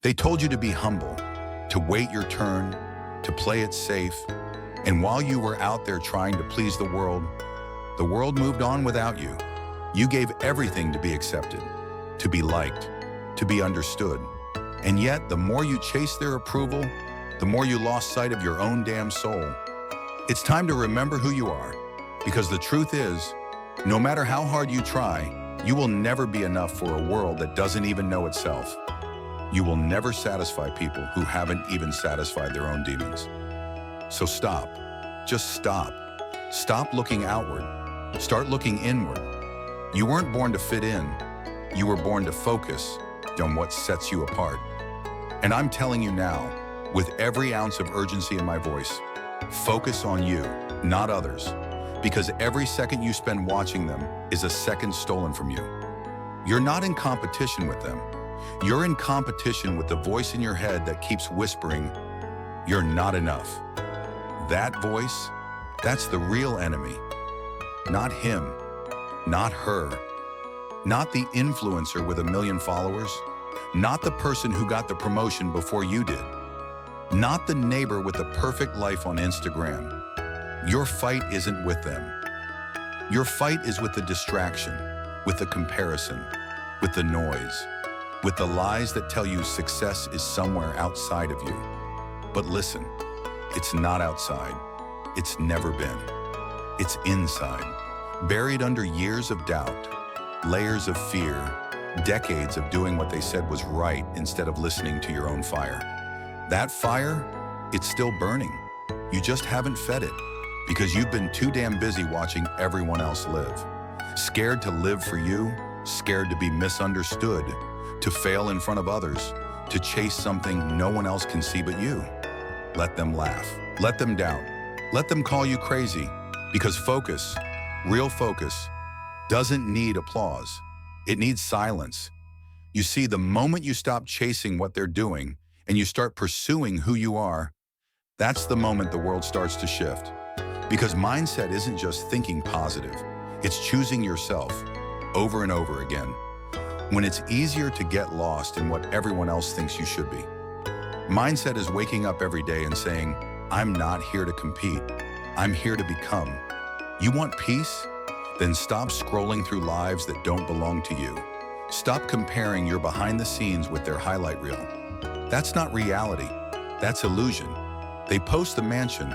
They told you to be humble, to wait your turn, to play it safe. And while you were out there trying to please the world moved on without you. You gave everything to be accepted, to be liked, to be understood. And yet, the more you chased their approval, the more you lost sight of your own damn soul. It's time to remember who you are, because the truth is, no matter how hard you try, you will never be enough for a world that doesn't even know itself. You will never satisfy people who haven't even satisfied their own demons. So stop. Just stop. Stop looking outward. Start looking inward. You weren't born to fit in. You were born to focus on what sets you apart. And I'm telling you now, with every ounce of urgency in my voice, focus on you, not others. Because every second you spend watching them is a second stolen from you. You're not in competition with them. You're in competition with the voice in your head that keeps whispering, "You're not enough." That voice, that's the real enemy. Not him, not her, not the influencer with 1 million followers, not the person who got the promotion before you did, not the neighbor with the perfect life on Instagram. Your fight isn't with them. Your fight is with the distraction, with the comparison, with the noise, with the lies that tell you success is somewhere outside of you. But listen, it's not outside. It's never been. It's inside, buried under years of doubt, layers of fear, decades of doing what they said was right instead of listening to your own fire. That fire, it's still burning. You just haven't fed it because you've been too damn busy watching everyone else live. Scared to live for you, scared to be misunderstood, to fail in front of others, to chase something no one else can see but you. Let them laugh. Let them doubt. Let them call you crazy. Because focus, real focus, doesn't need applause. It needs silence. You see, the moment you stop chasing what they're doing and you start pursuing who you are, that's the moment the world starts to shift. Because mindset isn't just thinking positive. It's choosing yourself over and over again. When it's easier to get lost in what everyone else thinks you should be. Mindset is waking up every day and saying, "I'm not here to compete. I'm here to become." You want peace? Then stop scrolling through lives that don't belong to you. Stop comparing your behind the scenes with their highlight reel. That's not reality. That's illusion. They post the mansion,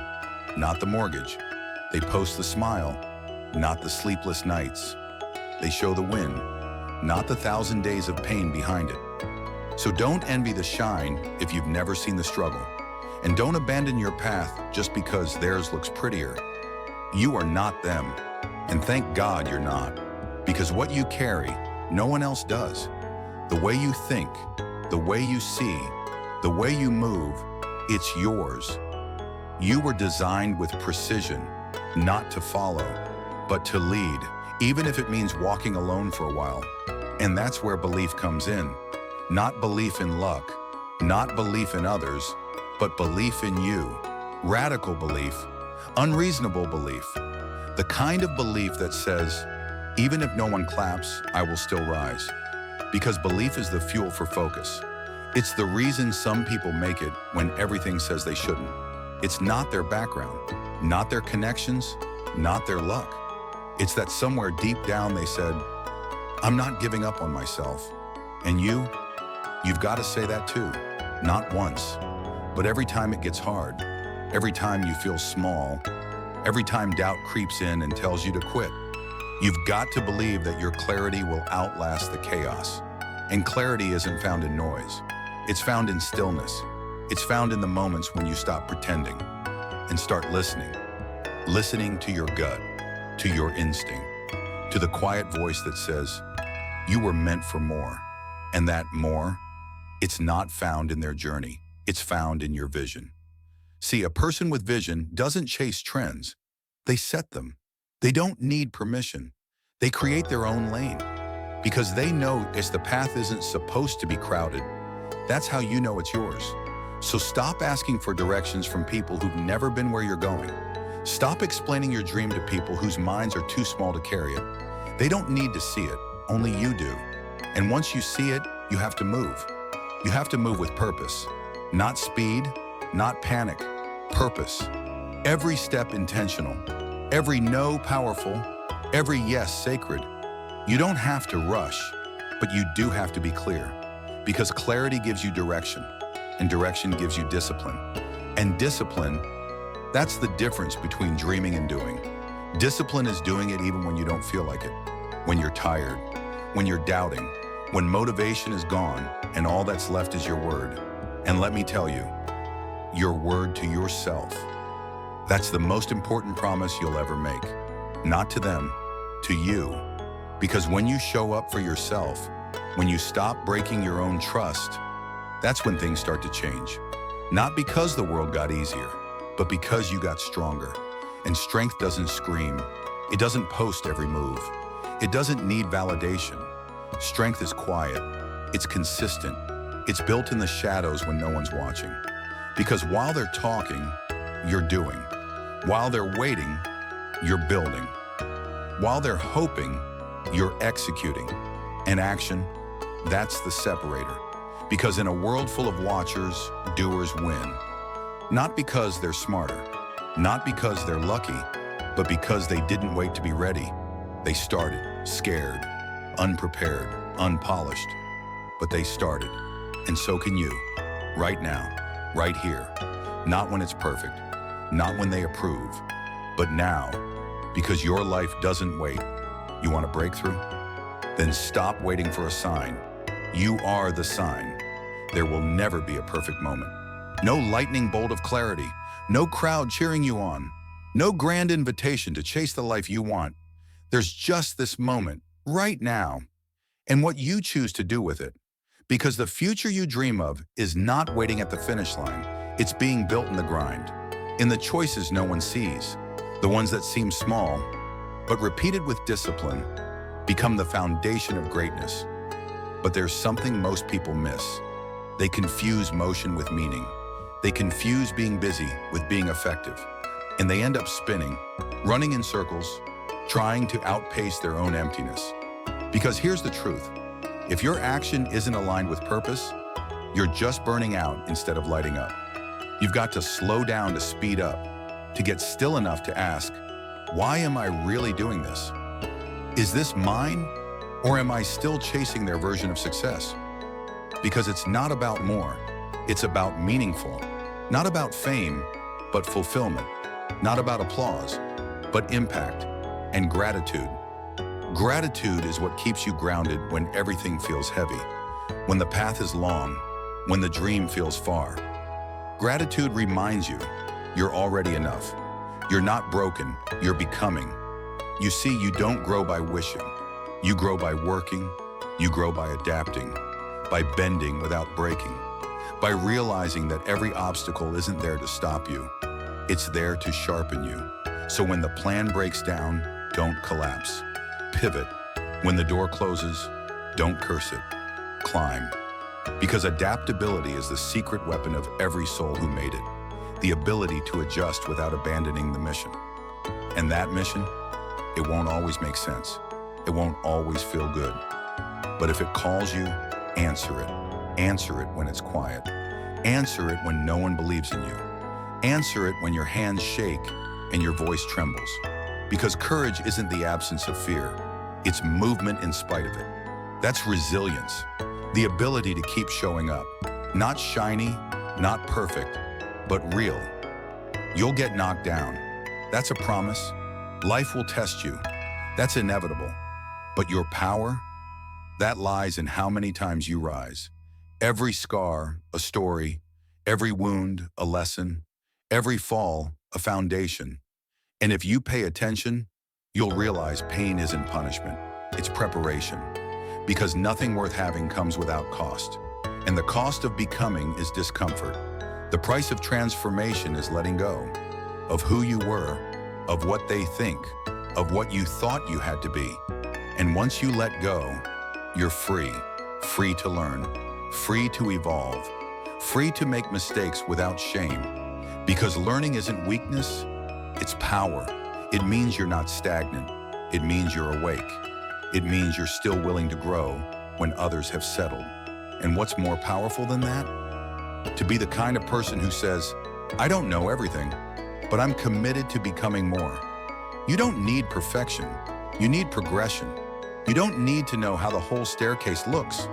not the mortgage. They post the smile, not the sleepless nights. They show the win, not the 1,000 days of pain behind it. So don't envy the shine if you've never seen the struggle. And don't abandon your path just because theirs looks prettier. You are not them. And thank God you're not. Because what you carry, no one else does. The way you think, the way you see, the way you move, it's yours. You were designed with precision, not to follow, but to lead, even if it means walking alone for a while. And that's where belief comes in. Not belief in luck, not belief in others, but belief in you. Radical belief, unreasonable belief. The kind of belief that says, even if no one claps, I will still rise. Because belief is the fuel for focus. It's the reason some people make it when everything says they shouldn't. It's not their background, not their connections, not their luck. It's that somewhere deep down they said, I'm not giving up on myself. And you've got to say that too. Not once, but every time it gets hard, every time you feel small, every time doubt creeps in and tells you to quit. You've got to believe that your clarity will outlast the chaos. And clarity isn't found in noise. It's found in stillness. It's found in the moments when you stop pretending and start listening. Listening to your gut, to your instinct, to the quiet voice that says, you were meant for more. And that more, it's not found in their journey. It's found in your vision. See, a person with vision doesn't chase trends. They set them. They don't need permission. They create their own lane because they know if the path isn't supposed to be crowded, that's how you know it's yours. So stop asking for directions from people who've never been where you're going. Stop explaining your dream to people whose minds are too small to carry it. They don't need to see it, only you do. And once you see it, you have to move. You have to move with purpose. Not speed, not panic. Purpose. Every step intentional. Every no powerful. Every yes sacred. You don't have to rush, but you do have to be clear. Because clarity gives you direction, and direction gives you discipline. And discipline, that's the difference between dreaming and doing. Discipline is doing it even when you don't feel like it, when you're tired, when you're doubting, when motivation is gone and all that's left is your word. And let me tell you, your word to yourself. That's the most important promise you'll ever make. Not to them, to you. Because when you show up for yourself, when you stop breaking your own trust, that's when things start to change. Not because the world got easier, but because you got stronger. And strength doesn't scream. It doesn't post every move. It doesn't need validation. Strength is quiet. It's consistent. It's built in the shadows when no one's watching. Because while they're talking, you're doing. While they're waiting, you're building. While they're hoping, you're executing. And action, that's the separator. Because in a world full of watchers, doers win. Not because they're smarter, not because they're lucky, but because they didn't wait to be ready. They started, scared, unprepared, unpolished, but they started. And so can you, right now, right here. Not when it's perfect, not when they approve, but now, because your life doesn't wait. You want a breakthrough? Then stop waiting for a sign. You are the sign. There will never be a perfect moment. No lightning bolt of clarity, no crowd cheering you on, no grand invitation to chase the life you want. There's just this moment, right now, and what you choose to do with it. Because the future you dream of is not waiting at the finish line. It's being built in the grind, in the choices no one sees, the ones that seem small, but repeated with discipline, become the foundation of greatness. But there's something most people miss. They confuse motion with meaning. They confuse being busy with being effective. And they end up spinning, running in circles, trying to outpace their own emptiness. Because here's the truth. If your action isn't aligned with purpose, you're just burning out instead of lighting up. You've got to slow down to speed up, to get still enough to ask, why am I really doing this? Is this mine, or am I still chasing their version of success? Because it's not about more, it's about meaningful. Not about fame, but fulfillment. Not about applause, but impact and gratitude. Gratitude is what keeps you grounded when everything feels heavy, when the path is long, when the dream feels far. Gratitude reminds you you're already enough. You're not broken, you're becoming. You see, you don't grow by wishing. You grow by working, you grow by adapting, by bending without breaking, by realizing that every obstacle isn't there to stop you. It's there to sharpen you. So when the plan breaks down, don't collapse. Pivot. When the door closes, don't curse it. Climb. Because adaptability is the secret weapon of every soul who made it. The ability to adjust without abandoning the mission. And that mission, it won't always make sense. It won't always feel good. But if it calls you, answer it. Answer it when it's quiet. Answer it when no one believes in you. Answer it when your hands shake and your voice trembles. Because courage isn't the absence of fear. It's movement in spite of it. That's resilience. The ability to keep showing up. Not shiny, not perfect, but real. You'll get knocked down. That's a promise. Life will test you. That's inevitable. But your power, that lies in how many times you rise. Every scar, a story. Every wound, a lesson. Every fall, a foundation. And if you pay attention, you'll realize pain isn't punishment. It's preparation. Because nothing worth having comes without cost. And the cost of becoming is discomfort. The price of transformation is letting go of who you were, of what they think, of what you thought you had to be. And once you let go, you're free. Free to learn, free to evolve, free to make mistakes without shame. Because learning isn't weakness, it's power. It means you're not stagnant. It means you're awake. It means you're still willing to grow when others have settled. And what's more powerful than that? To be the kind of person who says, I don't know everything, but I'm committed to becoming more. You don't need perfection. You need progression. You don't need to know how the whole staircase looks.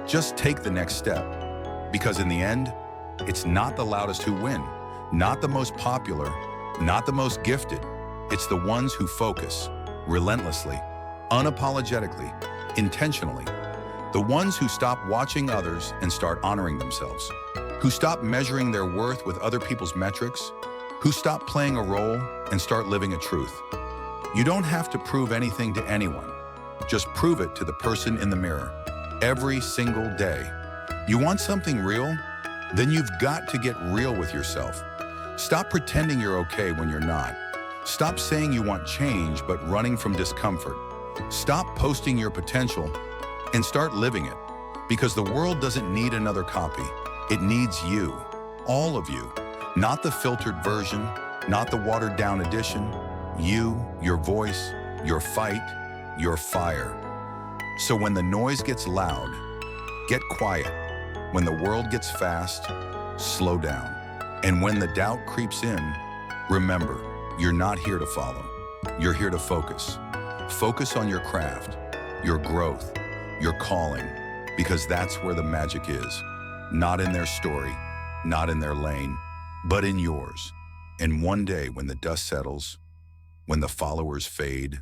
Just take the next step. Because in the end, it's not the loudest who win, not the most popular, not the most gifted. It's the ones who focus, relentlessly, unapologetically, intentionally. The ones who stop watching others and start honoring themselves. Who stop measuring their worth with other people's metrics. Who stop playing a role and start living a truth. You don't have to prove anything to anyone. Just prove it to the person in the mirror, every single day. You want something real? Then you've got to get real with yourself. Stop pretending you're okay when you're not. Stop saying you want change but running from discomfort. Stop posting your potential and start living it. Because the world doesn't need another copy. It needs you, all of you. Not the filtered version, not the watered down edition. You, your voice, your fight, your fire. So when the noise gets loud, get quiet. When the world gets fast, slow down. And when the doubt creeps in, remember, you're not here to follow. You're here to focus. Focus on your craft, your growth, your calling, because that's where the magic is. Not in their story, not in their lane, but in yours. And one day when the dust settles, when the followers fade,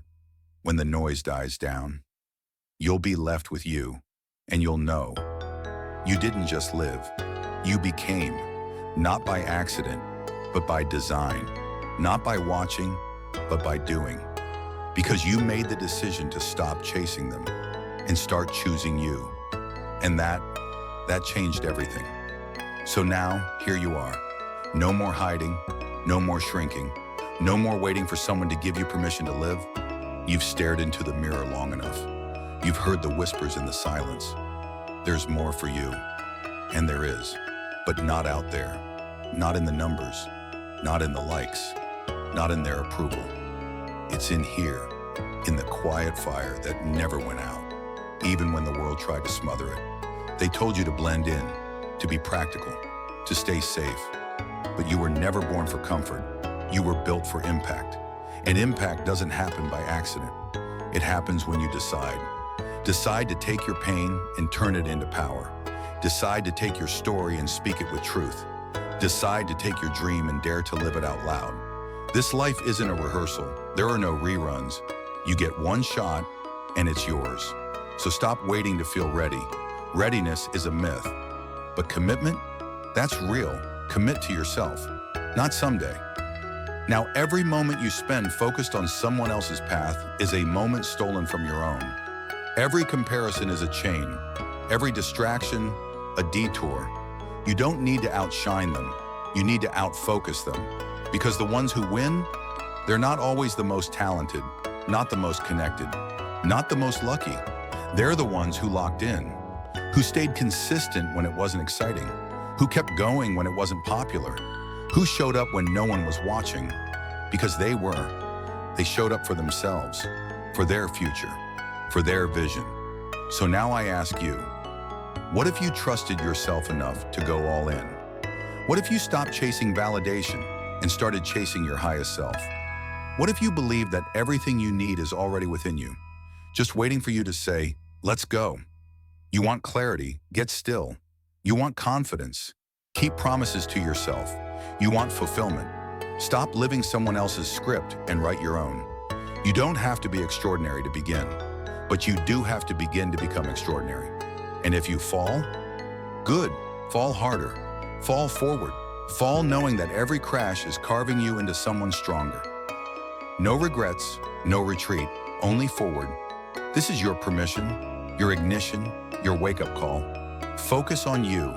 when the noise dies down, you'll be left with you, and you'll know you didn't just live. You became, not by accident, but by design, not by watching, but by doing. Because you made the decision to stop chasing them and start choosing you. And that changed everything. So now, here you are. No more hiding, no more shrinking, no more waiting for someone to give you permission to live. You've stared into the mirror long enough. You've heard the whispers in the silence. There's more for you, and there is, but not out there, not in the numbers, not in the likes, not in their approval. It's in here, in the quiet fire that never went out, even when the world tried to smother it. They told you to blend in, to be practical, to stay safe, but you were never born for comfort. You were built for impact, and impact doesn't happen by accident. It happens when you decide. Decide to take your pain and turn it into power. Decide to take your story and speak it with truth. Decide to take your dream and dare to live it out loud. This life isn't a rehearsal. There are no reruns. You get one shot, and it's yours. So stop waiting to feel ready. Readiness is a myth. But commitment? That's real. Commit to yourself, not someday. Now, every moment you spend focused on someone else's path is a moment stolen from your own. Every comparison is a chain. Every distraction, a detour. You don't need to outshine them. You need to outfocus them. Because the ones who win, they're not always the most talented, not the most connected, not the most lucky. They're the ones who locked in, who stayed consistent when it wasn't exciting, who kept going when it wasn't popular, who showed up when no one was watching, because they were. They showed up for themselves, for their future, for their vision. So now I ask you, what if you trusted yourself enough to go all in? What if you stopped chasing validation and started chasing your highest self? What if you believe that everything you need is already within you, just waiting for you to say, let's go? You want clarity? Get still. You want confidence? Keep promises to yourself. You want fulfillment? Stop living someone else's script and write your own. You don't have to be extraordinary to begin, but you do have to begin to become extraordinary. And if you fall, good. Fall harder. Fall forward. Fall knowing that every crash is carving you into someone stronger. No regrets, no retreat, only forward. This is your permission, your ignition, your wake-up call. Focus on you,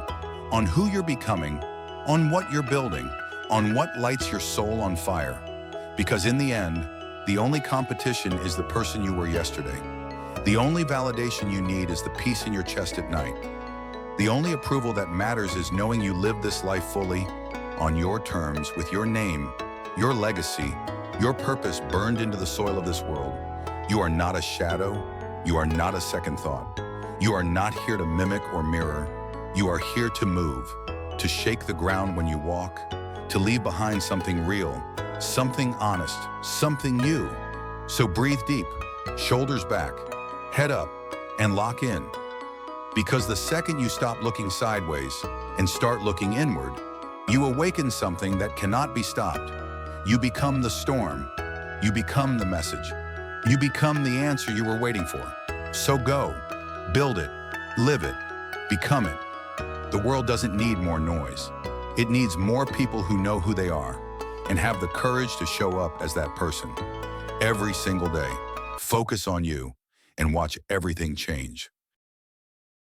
on who you're becoming, on what you're building, on what lights your soul on fire. Because in the end, the only competition is the person you were yesterday. The only validation you need is the peace in your chest at night. The only approval that matters is knowing you live this life fully, on your terms, with your name, your legacy, your purpose burned into the soil of this world. You are not a shadow. You are not a second thought. You are not here to mimic or mirror. You are here to move, to shake the ground when you walk, to leave behind something real, something honest, something you. So breathe deep, shoulders back, head up, and lock in. Because the second you stop looking sideways and start looking inward, you awaken something that cannot be stopped. You become the storm. You become the message. You become the answer you were waiting for. So go, build it, live it, become it. The world doesn't need more noise. It needs more people who know who they are and have the courage to show up as that person. Every single day, focus on you and watch everything change.